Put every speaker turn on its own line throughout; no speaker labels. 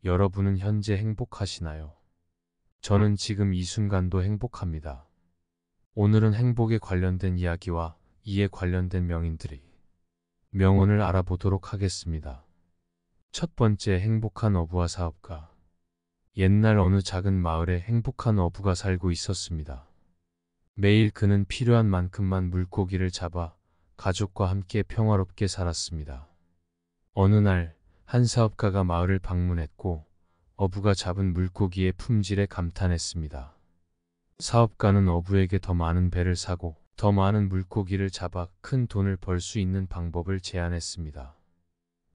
여러분은 현재 행복하시나요? 저는 지금 이 순간도 행복합니다. 오늘은 행복에 관련된 이야기와 이에 관련된 명언을 알아보도록 하겠습니다. 첫 번째, 행복한 어부와 사업가. 옛날 어느 작은 마을에 행복한 어부가 살고 있었습니다. 매일 그는 필요한 만큼만 물고기를 잡아 가족과 함께 평화롭게 살았습니다. 어느 날, 한 사업가가 마을을 방문했고 어부가 잡은 물고기의 품질에 감탄했습니다. 사업가는 어부에게 더 많은 배를 사고 더 많은 물고기를 잡아 큰 돈을 벌 수 있는 방법을 제안했습니다.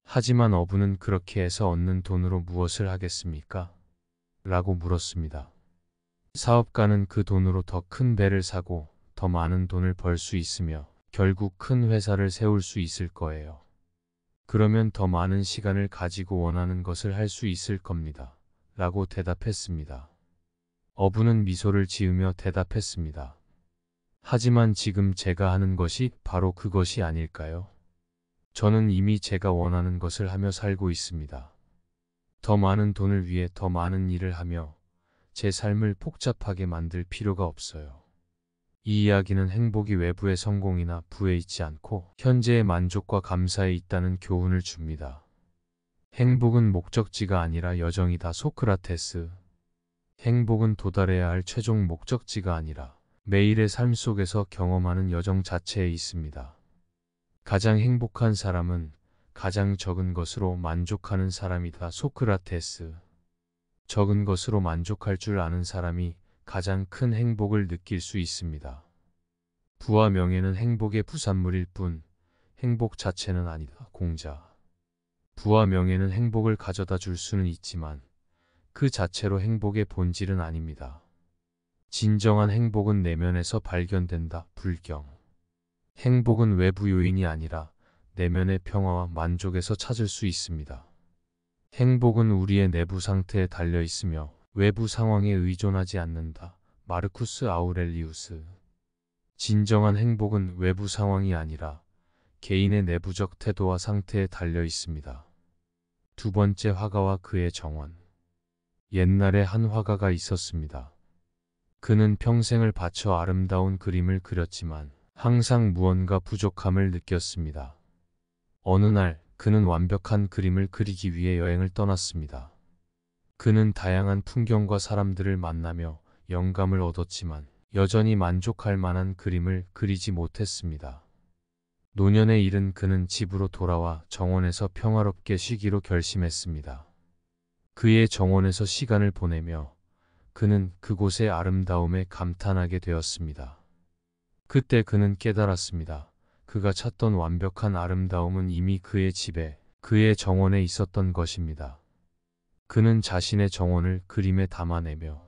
하지만 어부는 그렇게 해서 얻는 돈으로 무엇을 하겠습니까? 라고 물었습니다. 사업가는 그 돈으로 더 큰 배를 사고 더 많은 돈을 벌 수 있으며 결국 큰 회사를 세울 수 있을 거예요. 그러면 더 많은 시간을 가지고 원하는 것을 할 수 있을 겁니다. 라고 대답했습니다. 어부는 미소를 지으며 대답했습니다. 하지만 지금 제가 하는 것이 바로 그것이 아닐까요? 저는 이미 제가 원하는 것을 하며 살고 있습니다. 더 많은 돈을 위해 더 많은 일을 하며 제 삶을 복잡하게 만들 필요가 없어요. 이 이야기는 행복이 외부의 성공이나 부에 있지 않고 현재의 만족과 감사에 있다는 교훈을 줍니다. 행복은 목적지가 아니라 여정이다. 소크라테스. 행복은 도달해야 할 최종 목적지가 아니라 매일의 삶 속에서 경험하는 여정 자체에 있습니다. 가장 행복한 사람은 가장 적은 것으로 만족하는 사람이다. 소크라테스. 적은 것으로 만족할 줄 아는 사람이 가장 큰 행복을 느낄 수 있습니다. 부와 명예는 행복의 부산물일 뿐 행복 자체는 아니다. 공자. 부와 명예는 행복을 가져다 줄 수는 있지만 그 자체로 행복의 본질은 아닙니다. 진정한 행복은 내면에서 발견된다. 불경. 행복은 외부 요인이 아니라 내면의 평화와 만족에서 찾을 수 있습니다. 행복은 우리의 내부 상태에 달려 있으며 외부 상황에 의존하지 않는다. 마르쿠스 아우렐리우스. 진정한 행복은 외부 상황이 아니라 개인의 내부적 태도와 상태에 달려 있습니다. 두 번째, 화가와 그의 정원. 옛날에 한 화가가 있었습니다. 그는 평생을 바쳐 아름다운 그림을 그렸지만 항상 무언가 부족함을 느꼈습니다. 어느 날 그는 완벽한 그림을 그리기 위해 여행을 떠났습니다. 그는 다양한 풍경과 사람들을 만나며 영감을 얻었지만 여전히 만족할 만한 그림을 그리지 못했습니다. 노년에 이른 그는 집으로 돌아와 정원에서 평화롭게 쉬기로 결심했습니다. 그의 정원에서 시간을 보내며 그는 그곳의 아름다움에 감탄하게 되었습니다. 그때 그는 깨달았습니다. 그가 찾던 완벽한 아름다움은 이미 그의 집에, 그의 정원에 있었던 것입니다. 그는 자신의 정원을 그림에 담아내며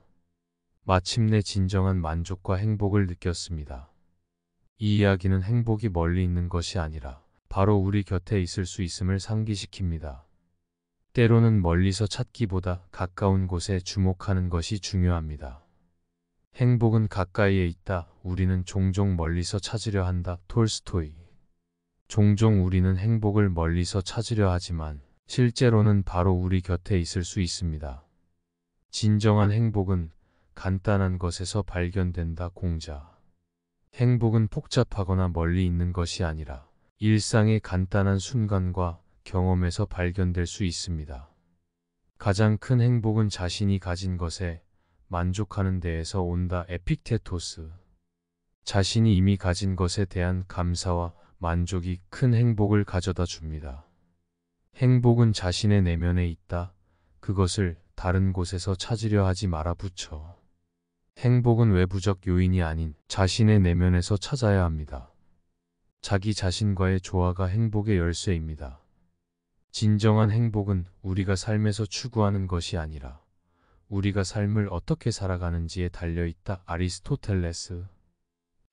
마침내 진정한 만족과 행복을 느꼈습니다. 이 이야기는 행복이 멀리 있는 것이 아니라 바로 우리 곁에 있을 수 있음을 상기시킵니다. 때로는 멀리서 찾기보다 가까운 곳에 주목하는 것이 중요합니다. 행복은 가까이에 있다. 우리는 종종 멀리서 찾으려 한다. 톨스토이. 종종 우리는 행복을 멀리서 찾으려 하지만 실제로는 바로 우리 곁에 있을 수 있습니다. 진정한 행복은 간단한 것에서 발견된다. 공자. 행복은 복잡하거나 멀리 있는 것이 아니라 일상의 간단한 순간과 경험에서 발견될 수 있습니다. 가장 큰 행복은 자신이 가진 것에 만족하는 데에서 온다. 에픽테토스. 자신이 이미 가진 것에 대한 감사와 만족이 큰 행복을 가져다 줍니다. 행복은 자신의 내면에 있다. 그것을 다른 곳에서 찾으려 하지 마라. 부처. 행복은 외부적 요인이 아닌 자신의 내면에서 찾아야 합니다. 자기 자신과의 조화가 행복의 열쇠입니다. 진정한 행복은 우리가 삶에서 추구하는 것이 아니라 우리가 삶을 어떻게 살아가는지에 달려있다. 아리스토텔레스.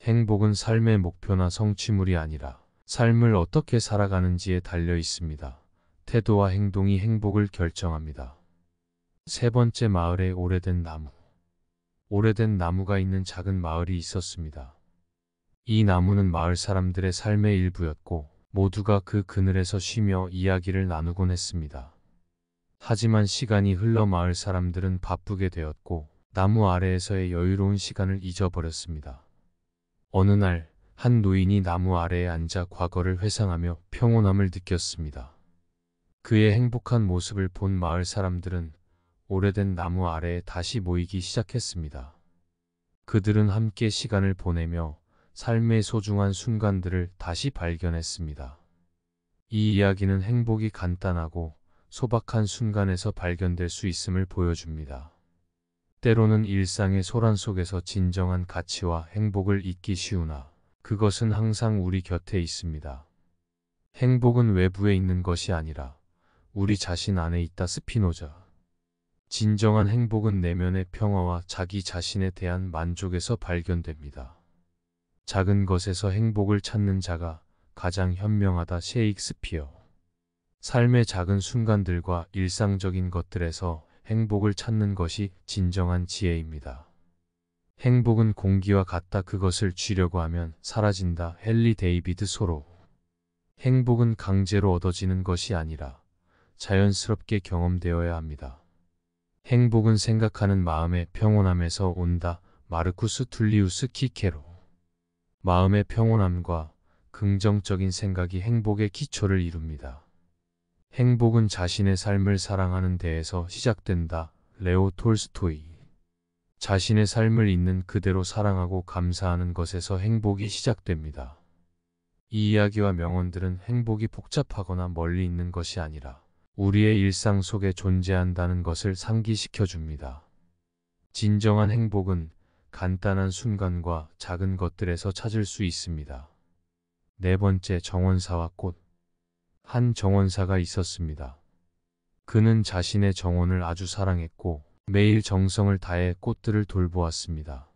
행복은 삶의 목표나 성취물이 아니라 삶을 어떻게 살아가는지에 달려 있습니다. 태도와 행동이 행복을 결정합니다. 세 번째, 마을의 오래된 나무. 오래된 나무가 있는 작은 마을이 있었습니다. 이 나무는 마을 사람들의 삶의 일부였고 모두가 그 그늘에서 쉬며 이야기를 나누곤 했습니다. 하지만 시간이 흘러 마을 사람들은 바쁘게 되었고 나무 아래에서의 여유로운 시간을 잊어버렸습니다. 어느 날 한 노인이 나무 아래에 앉아 과거를 회상하며 평온함을 느꼈습니다. 그의 행복한 모습을 본 마을 사람들은 오래된 나무 아래에 다시 모이기 시작했습니다. 그들은 함께 시간을 보내며 삶의 소중한 순간들을 다시 발견했습니다. 이 이야기는 행복이 간단하고 소박한 순간에서 발견될 수 있음을 보여줍니다. 때로는 일상의 소란 속에서 진정한 가치와 행복을 잊기 쉬우나 그것은 항상 우리 곁에 있습니다. 행복은 외부에 있는 것이 아니라 우리 자신 안에 있다. 스피노자. 진정한 행복은 내면의 평화와 자기 자신에 대한 만족에서 발견됩니다. 작은 것에서 행복을 찾는 자가 가장 현명하다. 셰익스피어. 삶의 작은 순간들과 일상적인 것들에서 행복을 찾는 것이 진정한 지혜입니다. 행복은 공기와 같다. 그것을 쥐려고 하면 사라진다. 헨리 데이비드 소로. 행복은 강제로 얻어지는 것이 아니라 자연스럽게 경험되어야 합니다. 행복은 생각하는 마음의 평온함에서 온다. 마르쿠스 툴리우스 키케로. 마음의 평온함과 긍정적인 생각이 행복의 기초를 이룹니다. 행복은 자신의 삶을 사랑하는 데에서 시작된다. 레오 톨스토이. 자신의 삶을 있는 그대로 사랑하고 감사하는 것에서 행복이 시작됩니다. 이 이야기와 명언들은 행복이 복잡하거나 멀리 있는 것이 아니라 우리의 일상 속에 존재한다는 것을 상기시켜 줍니다. 진정한 행복은 간단한 순간과 작은 것들에서 찾을 수 있습니다. 네 번째, 정원사와 꽃. 한 정원사가 있었습니다. 그는 자신의 정원을 아주 사랑했고 매일 정성을 다해 꽃들을 돌보았습니다.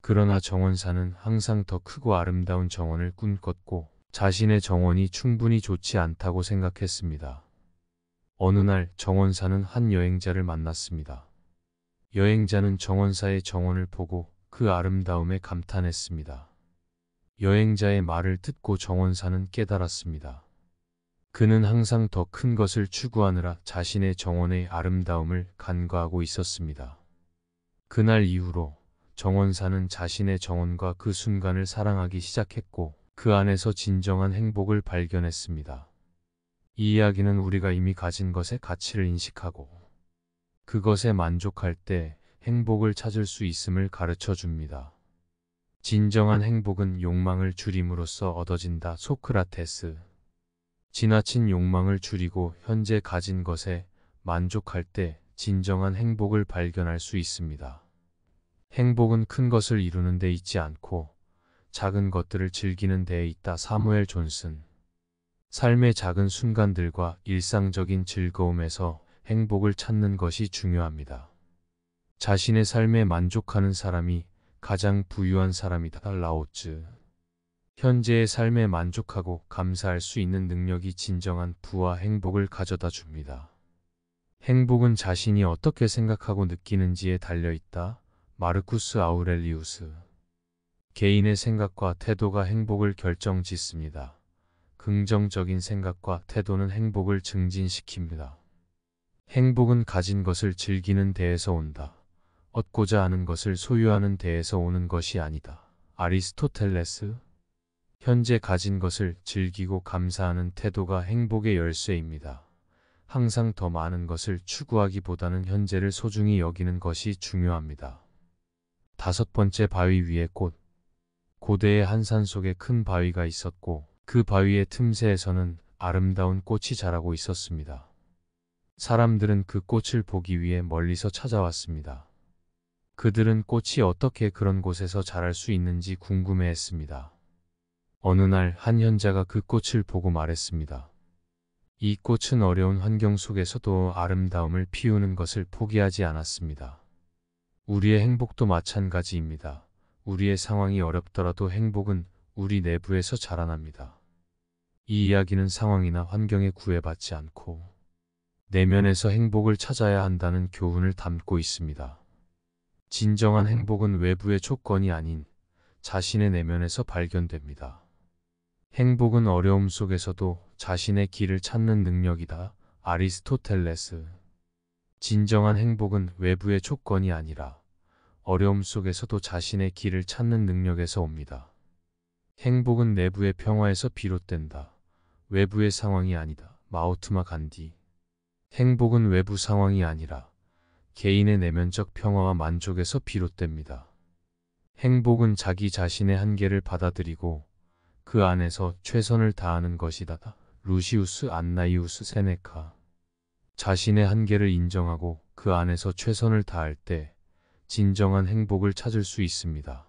그러나 정원사는 항상 더 크고 아름다운 정원을 꿈꿨고 자신의 정원이 충분히 좋지 않다고 생각했습니다. 어느 날 정원사는 한 여행자를 만났습니다. 여행자는 정원사의 정원을 보고 그 아름다움에 감탄했습니다. 여행자의 말을 듣고 정원사는 깨달았습니다. 그는 항상 더 큰 것을 추구하느라 자신의 정원의 아름다움을 간과하고 있었습니다. 그날 이후로 정원사는 자신의 정원과 그 순간을 사랑하기 시작했고 그 안에서 진정한 행복을 발견했습니다. 이 이야기는 우리가 이미 가진 것의 가치를 인식하고 그것에 만족할 때 행복을 찾을 수 있음을 가르쳐 줍니다. 진정한 행복은 욕망을 줄임으로써 얻어진다. 소크라테스. 지나친 욕망을 줄이고 현재 가진 것에 만족할 때 진정한 행복을 발견할 수 있습니다. 행복은 큰 것을 이루는 데 있지 않고 작은 것들을 즐기는 데에 있다. 사무엘 존슨. 삶의 작은 순간들과 일상적인 즐거움에서 행복을 찾는 것이 중요합니다. 자신의 삶에 만족하는 사람이 가장 부유한 사람이다. 라오츠. 현재의 삶에 만족하고 감사할 수 있는 능력이 진정한 부와 행복을 가져다 줍니다. 행복은 자신이 어떻게 생각하고 느끼는지에 달려있다. 마르쿠스 아우렐리우스. 개인의 생각과 태도가 행복을 결정짓습니다. 긍정적인 생각과 태도는 행복을 증진시킵니다. 행복은 가진 것을 즐기는 데에서 온다. 얻고자 하는 것을 소유하는 데에서 오는 것이 아니다. 아리스토텔레스. 현재 가진 것을 즐기고 감사하는 태도가 행복의 열쇠입니다. 항상 더 많은 것을 추구하기보다는 현재를 소중히 여기는 것이 중요합니다. 다섯 번째, 바위 위의 꽃. 고대의 한 산 속에 큰 바위가 있었고 그 바위의 틈새에서는 아름다운 꽃이 자라고 있었습니다. 사람들은 그 꽃을 보기 위해 멀리서 찾아왔습니다. 그들은 꽃이 어떻게 그런 곳에서 자랄 수 있는지 궁금해했습니다. 어느 날 한 현자가 그 꽃을 보고 말했습니다. 이 꽃은 어려운 환경 속에서도 아름다움을 피우는 것을 포기하지 않았습니다. 우리의 행복도 마찬가지입니다. 우리의 상황이 어렵더라도 행복은 우리 내부에서 자라납니다. 이 이야기는 상황이나 환경에 구애받지 않고 내면에서 행복을 찾아야 한다는 교훈을 담고 있습니다. 진정한 행복은 외부의 조건이 아닌 자신의 내면에서 발견됩니다. 행복은 어려움 속에서도 자신의 길을 찾는 능력이다. 아리스토텔레스. 진정한 행복은 외부의 조건이 아니라 어려움 속에서도 자신의 길을 찾는 능력에서 옵니다. 행복은 내부의 평화에서 비롯된다. 외부의 상황이 아니다. 마하트마 간디. 행복은 외부 상황이 아니라 개인의 내면적 평화와 만족에서 비롯됩니다. 행복은 자기 자신의 한계를 받아들이고 그 안에서 최선을 다하는 것이다. 루시우스 안나이우스 세네카. 자신의 한계를 인정하고 그 안에서 최선을 다할 때 진정한 행복을 찾을 수 있습니다.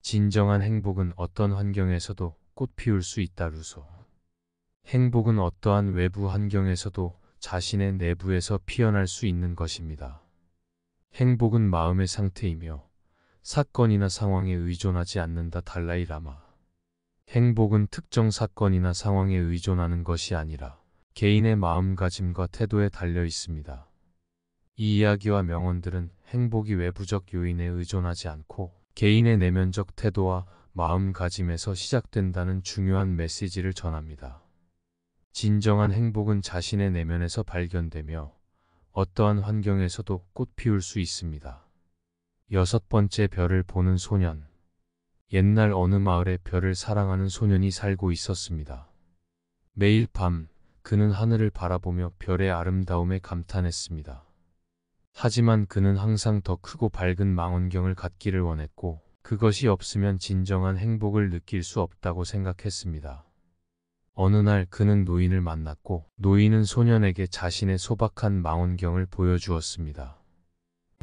진정한 행복은 어떤 환경에서도 꽃 피울 수 있다. 루소. 행복은 어떠한 외부 환경에서도 자신의 내부에서 피어날 수 있는 것입니다. 행복은 마음의 상태이며 사건이나 상황에 의존하지 않는다. 달라이 라마. 행복은 특정 사건이나 상황에 의존하는 것이 아니라 개인의 마음가짐과 태도에 달려 있습니다. 이 이야기와 명언들은 행복이 외부적 요인에 의존하지 않고 개인의 내면적 태도와 마음가짐에서 시작된다는 중요한 메시지를 전합니다. 진정한 행복은 자신의 내면에서 발견되며 어떠한 환경에서도 꽃 피울 수 있습니다. 6번째, 별을 보는 소년. 옛날 어느 마을에 별을 사랑하는 소년이 살고 있었습니다. 매일 밤 그는 하늘을 바라보며 별의 아름다움에 감탄했습니다. 하지만 그는 항상 더 크고 밝은 망원경을 갖기를 원했고 그것이 없으면 진정한 행복을 느낄 수 없다고 생각했습니다. 어느 날 그는 노인을 만났고 노인은 소년에게 자신의 소박한 망원경을 보여주었습니다.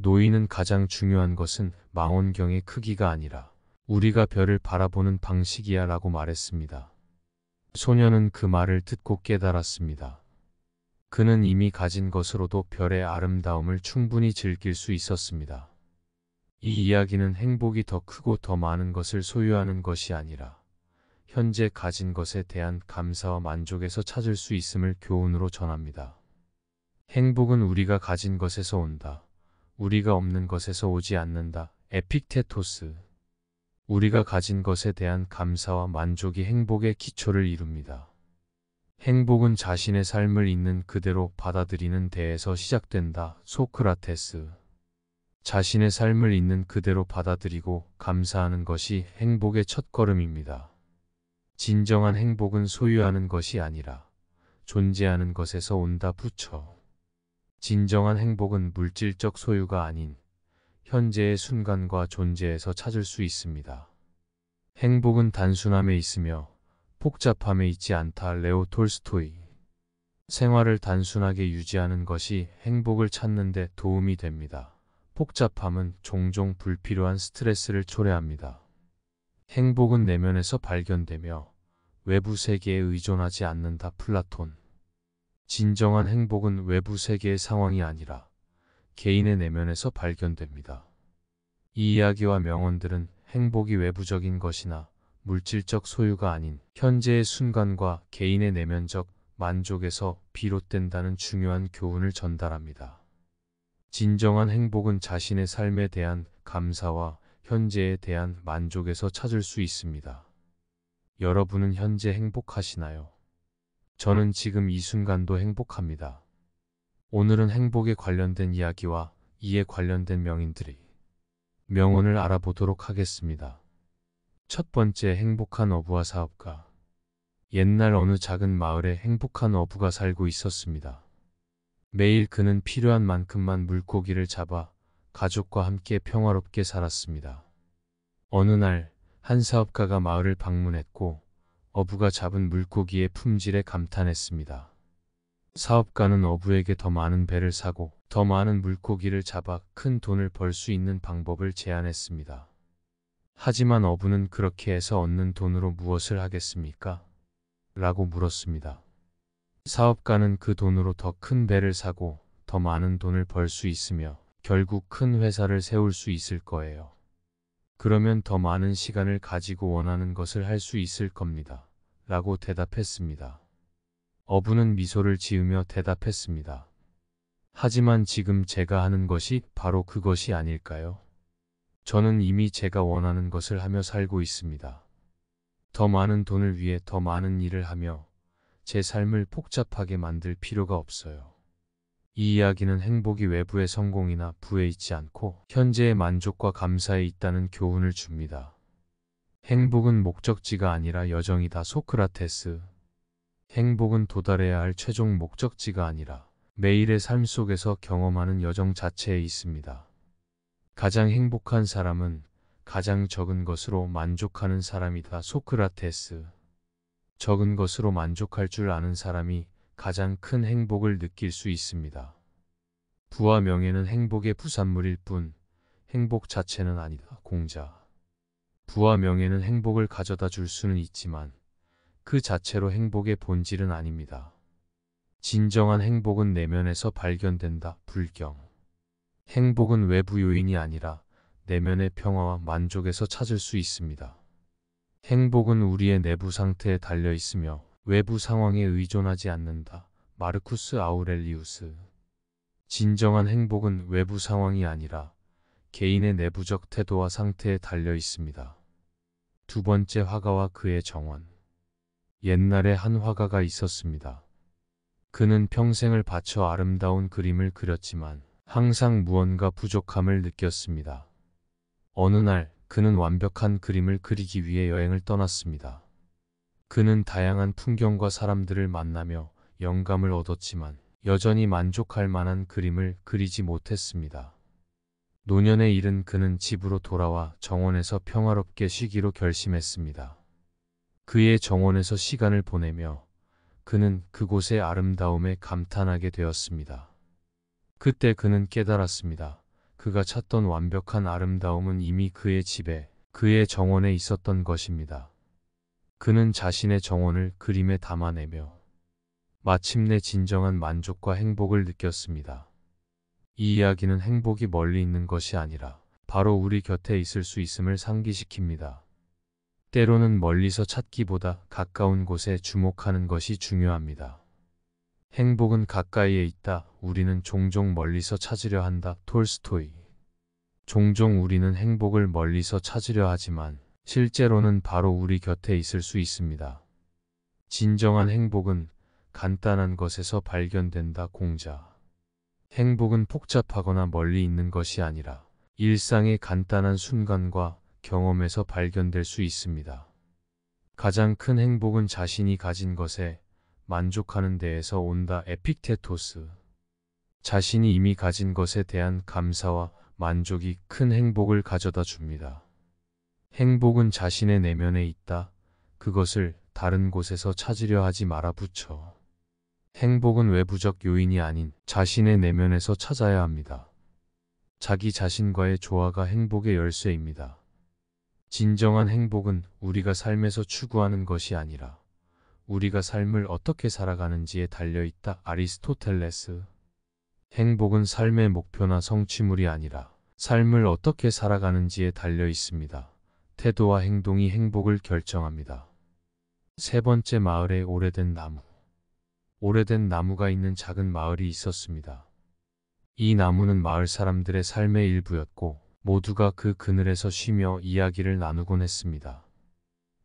노인은 가장 중요한 것은 망원경의 크기가 아니라 우리가 별을 바라보는 방식이야 라고 말했습니다. 소년은 그 말을 듣고 깨달았습니다. 그는 이미 가진 것으로도 별의 아름다움을 충분히 즐길 수 있었습니다. 이 이야기는 행복이 더 크고 더 많은 것을 소유하는 것이 아니라 현재 가진 것에 대한 감사와 만족에서 찾을 수 있음을 교훈으로 전합니다. 행복은 우리가 가진 것에서 온다. 우리가 없는 것에서 오지 않는다. 에픽테토스. 우리가 가진 것에 대한 감사와 만족이 행복의 기초를 이룹니다. 행복은 자신의 삶을 있는 그대로 받아들이는 데에서 시작된다. 소크라테스. 자신의 삶을 있는 그대로 받아들이고 감사하는 것이 행복의 첫걸음입니다. 진정한 행복은 소유하는 것이 아니라 존재하는 것에서 온다. 부처. 진정한 행복은 물질적 소유가 아닌 현재의 순간과 존재에서 찾을 수 있습니다. 행복은 단순함에 있으며 복잡함에 있지 않다. 레오 톨스토이. 생활을 단순하게 유지하는 것이 행복을 찾는 데 도움이 됩니다. 복잡함은 종종 불필요한 스트레스를 초래합니다. 행복은 내면에서 발견되며 외부 세계에 의존하지 않는다. 플라톤. 진정한 행복은 외부 세계의 상황이 아니라 개인의 내면에서 발견됩니다. 이 이야기와 명언들은 행복이 외부적인 것이나 물질적 소유가 아닌 현재의 순간과 개인의 내면적 만족에서 비롯된다는 중요한 교훈을 전달합니다. 진정한 행복은 자신의 삶에 대한 감사와 현재에 대한 만족에서 찾을 수 있습니다. 여러분은 현재 행복하시나요? 저는 지금 이 순간도 행복합니다. 오늘은 행복에 관련된 이야기와 이에 관련된 명언을 알아보도록 하겠습니다. 첫 번째, 행복한 어부와 사업가. 옛날 어느 작은 마을에 행복한 어부가 살고 있었습니다. 매일 그는 필요한 만큼만 물고기를 잡아 가족과 함께 평화롭게 살았습니다. 어느 날 한 사업가가 마을을 방문했고 어부가 잡은 물고기의 품질에 감탄했습니다. 사업가는 어부에게 더 많은 배를 사고 더 많은 물고기를 잡아 큰 돈을 벌 수 있는 방법을 제안했습니다. 하지만 어부는 그렇게 해서 얻는 돈으로 무엇을 하겠습니까? 라고 물었습니다. 사업가는 그 돈으로 더 큰 배를 사고 더 많은 돈을 벌 수 있으며 결국 큰 회사를 세울 수 있을 거예요. 그러면 더 많은 시간을 가지고 원하는 것을 할 수 있을 겁니다. 라고 대답했습니다. 어부는 미소를 지으며 대답했습니다. 하지만 지금 제가 하는 것이 바로 그것이 아닐까요? 저는 이미 제가 원하는 것을 하며 살고 있습니다. 더 많은 돈을 위해 더 많은 일을 하며 제 삶을 복잡하게 만들 필요가 없어요. 이 이야기는 행복이 외부의 성공이나 부에 있지 않고 현재의 만족과 감사에 있다는 교훈을 줍니다. 행복은 목적지가 아니라 여정이다. 소크라테스. 행복은 도달해야 할 최종 목적지가 아니라 매일의 삶 속에서 경험하는 여정 자체에 있습니다. 가장 행복한 사람은 가장 적은 것으로 만족하는 사람이다. 소크라테스. 적은 것으로 만족할 줄 아는 사람이 가장 큰 행복을 느낄 수 있습니다. 부와 명예는 행복의 부산물일 뿐 행복 자체는 아니다. 공자. 부와 명예는 행복을 가져다 줄 수는 있지만 그 자체로 행복의 본질은 아닙니다. 진정한 행복은 내면에서 발견된다. 불경. 행복은 외부 요인이 아니라 내면의 평화와 만족에서 찾을 수 있습니다. 행복은 우리의 내부 상태에 달려 있으며 외부 상황에 의존하지 않는다. 마르쿠스 아우렐리우스. 진정한 행복은 외부 상황이 아니라 개인의 내부적 태도와 상태에 달려 있습니다. 두 번째, 화가와 그의 정원. 옛날에 한 화가가 있었습니다. 그는 평생을 바쳐 아름다운 그림을 그렸지만 항상 무언가 부족함을 느꼈습니다. 어느 날 그는 완벽한 그림을 그리기 위해 여행을 떠났습니다. 그는 다양한 풍경과 사람들을 만나며 영감을 얻었지만 여전히 만족할 만한 그림을 그리지 못했습니다. 노년에 이른 그는 집으로 돌아와 정원에서 평화롭게 쉬기로 결심했습니다. 그의 정원에서 시간을 보내며 그는 그곳의 아름다움에 감탄하게 되었습니다. 그때 그는 깨달았습니다. 그가 찾던 완벽한 아름다움은 이미 그의 집에, 그의 정원에 있었던 것입니다. 그는 자신의 정원을 그림에 담아내며 마침내 진정한 만족과 행복을 느꼈습니다. 이 이야기는 행복이 멀리 있는 것이 아니라 바로 우리 곁에 있을 수 있음을 상기시킵니다. 때로는 멀리서 찾기보다 가까운 곳에 주목하는 것이 중요합니다. 행복은 가까이에 있다. 우리는 종종 멀리서 찾으려 한다. 톨스토이. 종종 우리는 행복을 멀리서 찾으려 하지만 실제로는 바로 우리 곁에 있을 수 있습니다. 진정한 행복은 간단한 것에서 발견된다. 공자. 행복은 복잡하거나 멀리 있는 것이 아니라 일상의 간단한 순간과 경험에서 발견될 수 있습니다. 가장 큰 행복은 자신이 가진 것에 만족하는 데에서 온다. 에픽테토스. 자신이 이미 가진 것에 대한 감사와 만족이 큰 행복을 가져다 줍니다. 행복은 자신의 내면에 있다. 그것을 다른 곳에서 찾으려 하지 마라. 부처. 행복은 외부적 요인이 아닌 자신의 내면에서 찾아야 합니다. 자기 자신과의 조화가 행복의 열쇠입니다. 진정한 행복은 우리가 삶에서 추구하는 것이 아니라 우리가 삶을 어떻게 살아가는지에 달려있다. 아리스토텔레스. 행복은 삶의 목표나 성취물이 아니라 삶을 어떻게 살아가는지에 달려 있습니다. 태도와 행동이 행복을 결정합니다. 세 번째, 마을의 오래된 나무. 오래된 나무가 있는 작은 마을이 있었습니다. 이 나무는 마을 사람들의 삶의 일부였고 모두가 그 그늘에서 쉬며 이야기를 나누곤 했습니다.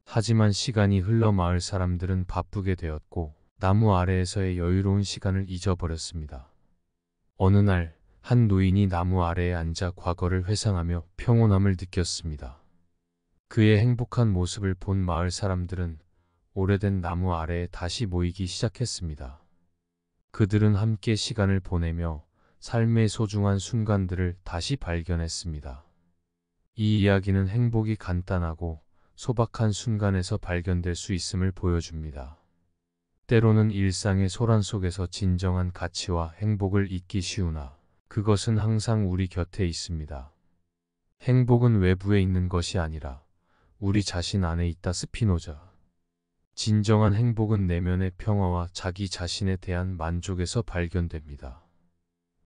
하지만 시간이 흘러 마을 사람들은 바쁘게 되었고 나무 아래에서의 여유로운 시간을 잊어버렸습니다. 어느 날 한 노인이 나무 아래에 앉아 과거를 회상하며 평온함을 느꼈습니다. 그의 행복한 모습을 본 마을 사람들은 오래된 나무 아래에 다시 모이기 시작했습니다. 그들은 함께 시간을 보내며 삶의 소중한 순간들을 다시 발견했습니다. 이 이야기는 행복이 간단하고 소박한 순간에서 발견될 수 있음을 보여줍니다. 때로는 일상의 소란 속에서 진정한 가치와 행복을 잊기 쉬우나 그것은 항상 우리 곁에 있습니다. 행복은 외부에 있는 것이 아니라 우리 자신 안에 있다. 스피노자. 진정한 행복은 내면의 평화와 자기 자신에 대한 만족에서 발견됩니다.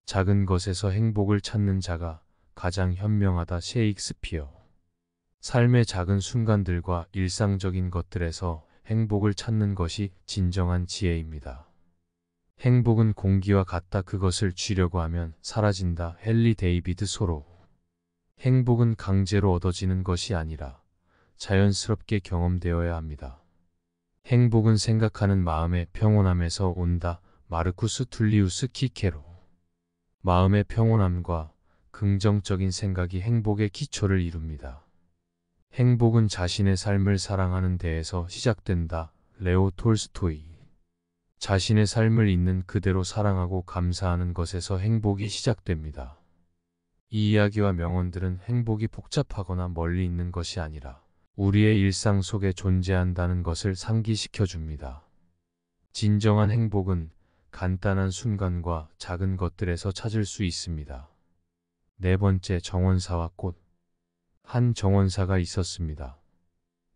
작은 것에서 행복을 찾는 자가 가장 현명하다. 셰익스피어. 삶의 작은 순간들과 일상적인 것들에서 행복을 찾는 것이 진정한 지혜입니다. 행복은 공기와 같다. 그것을 쥐려고 하면 사라진다. 헨리 데이비드 소로. 행복은 강제로 얻어지는 것이 아니라 자연스럽게 경험되어야 합니다. 행복은 생각하는 마음의 평온함에서 온다. 마르쿠스 툴리우스 키케로. 마음의 평온함과 긍정적인 생각이 행복의 기초를 이룹니다. 행복은 자신의 삶을 사랑하는 데에서 시작된다. 레오 톨스토이. 자신의 삶을 있는 그대로 사랑하고 감사하는 것에서 행복이 시작됩니다. 이 이야기와 명언들은 행복이 복잡하거나 멀리 있는 것이 아니라 우리의 일상 속에 존재한다는 것을 상기시켜 줍니다. 진정한 행복은 간단한 순간과 작은 것들에서 찾을 수 있습니다. 네 번째, 정원사와 꽃. 한 정원사가 있었습니다.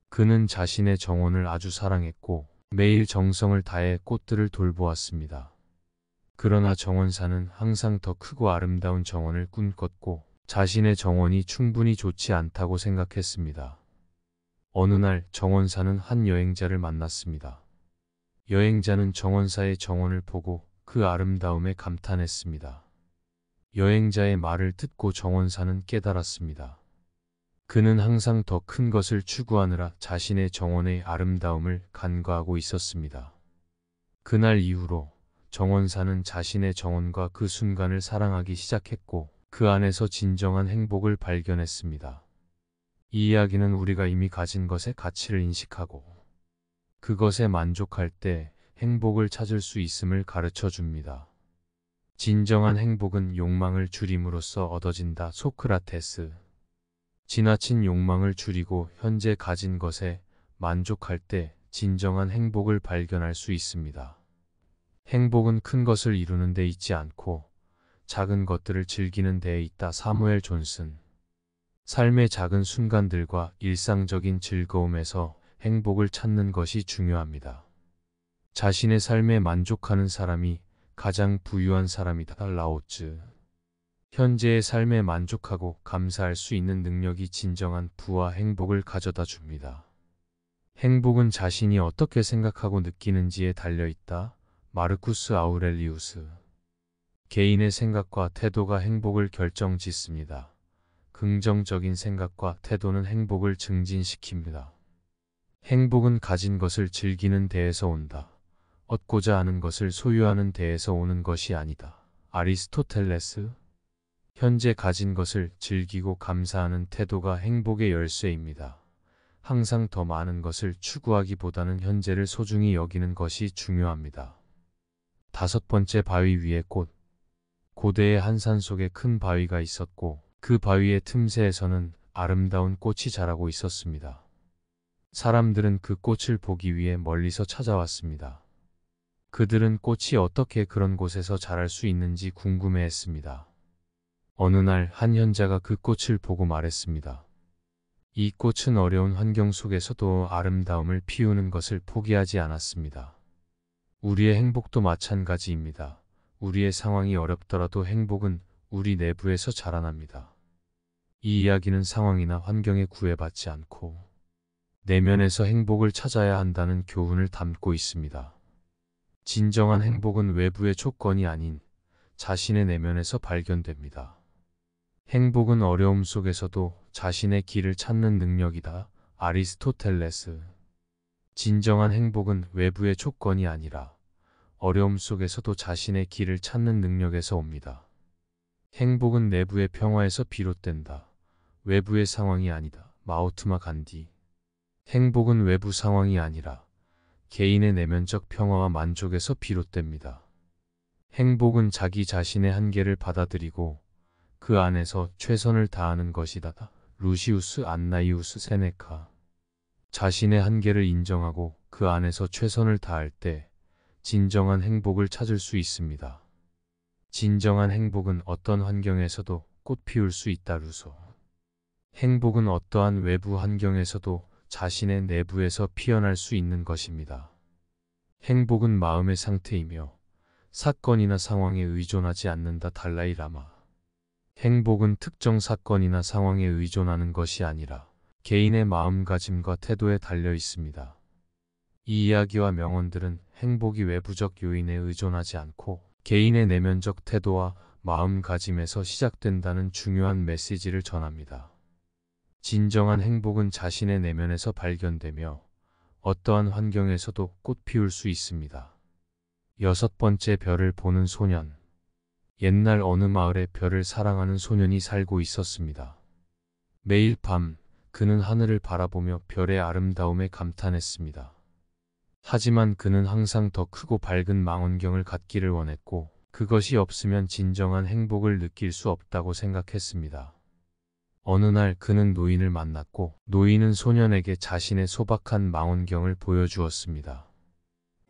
그는 자신의 정원을 아주 사랑했고 매일 정성을 다해 꽃들을 돌보았습니다. 그러나 정원사는 항상 더 크고 아름다운 정원을 꿈꿨고 자신의 정원이 충분히 좋지 않다고 생각했습니다. 어느 날 정원사는 한 여행자를 만났습니다. 여행자는 정원사의 정원을 보고 그 아름다움에 감탄했습니다. 여행자의 말을 듣고 정원사는 깨달았습니다. 그는 항상 더 큰 것을 추구하느라 자신의 정원의 아름다움을 간과하고 있었습니다. 그날 이후로 정원사는 자신의 정원과 그 순간을 사랑하기 시작했고 그 안에서 진정한 행복을 발견했습니다. 이 이야기는 우리가 이미 가진 것의 가치를 인식하고 그것에 만족할 때 행복을 찾을 수 있음을 가르쳐 줍니다. 진정한 행복은 욕망을 줄임으로써 얻어진다. 소크라테스. 지나친 욕망을 줄이고 현재 가진 것에 만족할 때 진정한 행복을 발견할 수 있습니다. 행복은 큰 것을 이루는 데 있지 않고 작은 것들을 즐기는 데에 있다. 사무엘 존슨. 삶의 작은 순간들과 일상적인 즐거움에서 행복을 찾는 것이 중요합니다. 자신의 삶에 만족하는 사람이 가장 부유한 사람이다. 라오츠. 현재의 삶에 만족하고 감사할 수 있는 능력이 진정한 부와 행복을 가져다 줍니다. 행복은 자신이 어떻게 생각하고 느끼는지에 달려있다. 마르쿠스 아우렐리우스. 개인의 생각과 태도가 행복을 결정짓습니다. 긍정적인 생각과 태도는 행복을 증진시킵니다. 행복은 가진 것을 즐기는 데에서 온다. 얻고자 하는 것을 소유하는 데에서 오는 것이 아니다. 아리스토텔레스. 현재 가진 것을 즐기고 감사하는 태도가 행복의 열쇠입니다. 항상 더 많은 것을 추구하기보다는 현재를 소중히 여기는 것이 중요합니다. 다섯 번째, 바위 위의 꽃. 고대의 한 산 속에 큰 바위가 있었고 그 바위의 틈새에서는 아름다운 꽃이 자라고 있었습니다. 사람들은 그 꽃을 보기 위해 멀리서 찾아왔습니다. 그들은 꽃이 어떻게 그런 곳에서 자랄 수 있는지 궁금해했습니다. 어느 날 한 현자가 그 꽃을 보고 말했습니다. 이 꽃은 어려운 환경 속에서도 아름다움을 피우는 것을 포기하지 않았습니다. 우리의 행복도 마찬가지입니다. 우리의 상황이 어렵더라도 행복은 우리 내부에서 자라납니다. 이 이야기는 상황이나 환경에 구애받지 않고 내면에서 행복을 찾아야 한다는 교훈을 담고 있습니다. 진정한 행복은 외부의 조건이 아닌 자신의 내면에서 발견됩니다. 행복은 어려움 속에서도 자신의 길을 찾는 능력이다. 아리스토텔레스. 진정한 행복은 외부의 조건이 아니라 어려움 속에서도 자신의 길을 찾는 능력에서 옵니다. 행복은 내부의 평화에서 비롯된다. 외부의 상황이 아니다. 마하트마 간디. 행복은 외부 상황이 아니라 개인의 내면적 평화와 만족에서 비롯됩니다. 행복은 자기 자신의 한계를 받아들이고 그 안에서 최선을 다하는 것이다. 루시우스 안나이우스 세네카. 자신의 한계를 인정하고 그 안에서 최선을 다할 때 진정한 행복을 찾을 수 있습니다. 진정한 행복은 어떤 환경에서도 꽃 피울 수 있다. 루소. 행복은 어떠한 외부 환경에서도 자신의 내부에서 피어날 수 있는 것입니다. 행복은 마음의 상태이며 사건이나 상황에 의존하지 않는다. 달라이 라마. 행복은 특정 사건이나 상황에 의존하는 것이 아니라 개인의 마음가짐과 태도에 달려 있습니다. 이 이야기와 명언들은 행복이 외부적 요인에 의존하지 않고 개인의 내면적 태도와 마음가짐에서 시작된다는 중요한 메시지를 전합니다. 진정한 행복은 자신의 내면에서 발견되며 어떠한 환경에서도 꽃 피울 수 있습니다. 여섯 번째, 별을 보는 소년. 옛날 어느 마을에 별을 사랑하는 소년이 살고 있었습니다. 매일 밤 그는 하늘을 바라보며 별의 아름다움에 감탄했습니다. 하지만 그는 항상 더 크고 밝은 망원경을 갖기를 원했고 그것이 없으면 진정한 행복을 느낄 수 없다고 생각했습니다. 어느 날 그는 노인을 만났고 노인은 소년에게 자신의 소박한 망원경을 보여주었습니다.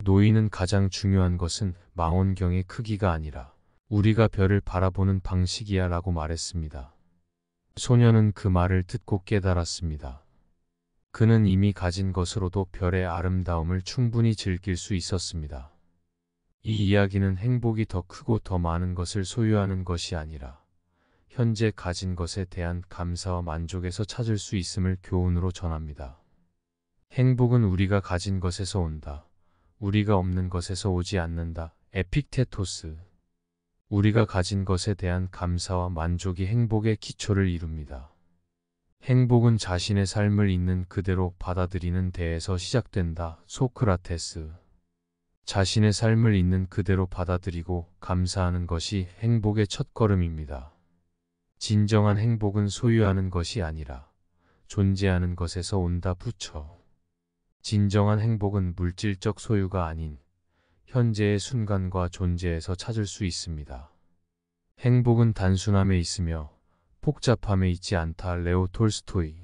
노인은 가장 중요한 것은 망원경의 크기가 아니라 우리가 별을 바라보는 방식이야 라고 말했습니다. 소년은 그 말을 듣고 깨달았습니다. 그는 이미 가진 것으로도 별의 아름다움을 충분히 즐길 수 있었습니다. 이 이야기는 행복이 더 크고 더 많은 것을 소유하는 것이 아니라 현재 가진 것에 대한 감사와 만족에서 찾을 수 있음을 교훈으로 전합니다. 행복은 우리가 가진 것에서 온다. 우리가 없는 것에서 오지 않는다. 에픽테토스. 우리가 가진 것에 대한 감사와 만족이 행복의 기초를 이룹니다. 행복은 자신의 삶을 있는 그대로 받아들이는 데에서 시작된다. 소크라테스. 자신의 삶을 있는 그대로 받아들이고 감사하는 것이 행복의 첫걸음입니다. 진정한 행복은 소유하는 것이 아니라 존재하는 것에서 온다. 부처. 진정한 행복은 물질적 소유가 아닌 현재의 순간과 존재에서 찾을 수 있습니다. 행복은 단순함에 있으며 복잡함에 있지 않다. 레오 톨스토이.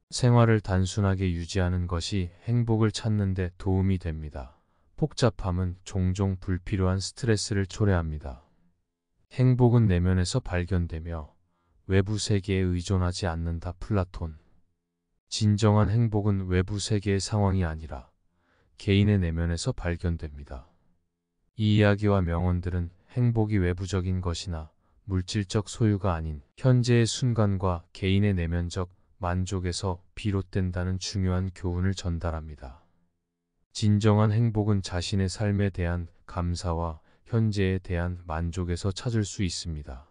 생활을 단순하게 유지하는 것이 행복을 찾는 데 도움이 됩니다. 복잡함은 종종 불필요한 스트레스를 초래합니다. 행복은 내면에서 발견되며 외부 세계에 의존하지 않는다. 플라톤. 진정한 행복은 외부 세계의 상황이 아니라 개인의 내면에서 발견됩니다. 이 이야기와 명언들은 행복이 외부적인 것이나 물질적 소유가 아닌 현재의 순간과 개인의 내면적 만족에서 비롯된다는 중요한 교훈을 전달합니다. 진정한 행복은 자신의 삶에 대한 감사와 현재에 대한 만족에서 찾을 수 있습니다.